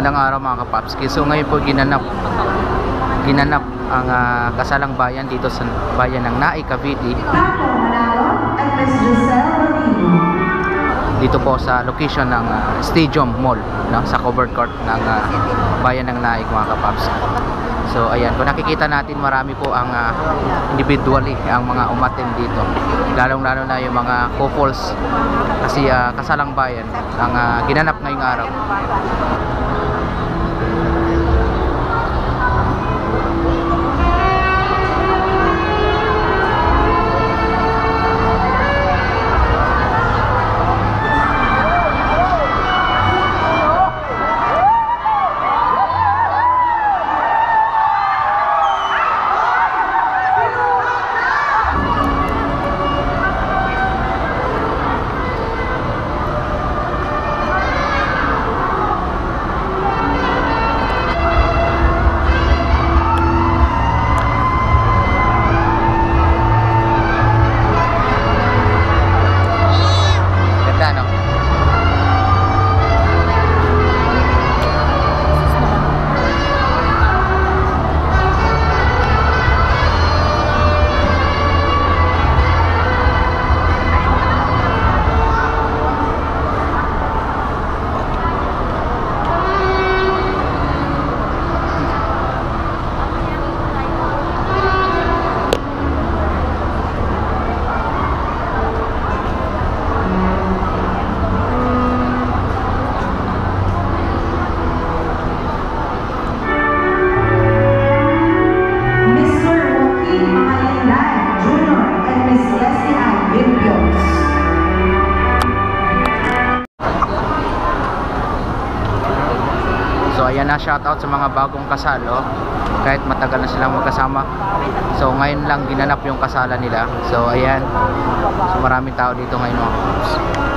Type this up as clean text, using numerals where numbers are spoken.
Magandang araw mga kapapski. So ngayon po ginanap ang kasalang bayan dito sa bayan ng Naik, Cavite. Dito po sa location ng Stadium Mall, no? Sa covered court ng bayan ng Naik mga kapapski. So ayan, kung nakikita natin marami po ang individually ang mga umattend dito. Lalong-lalo na yung mga couples kasi kasalang bayan ang ginanap ngayong araw. So ayan na, shoutout sa mga bagong kasal, oh. Kahit matagal na silang magkasama. So ngayon lang ginanap yung kasalan nila. So ayan. So maraming tao dito ngayon, oh.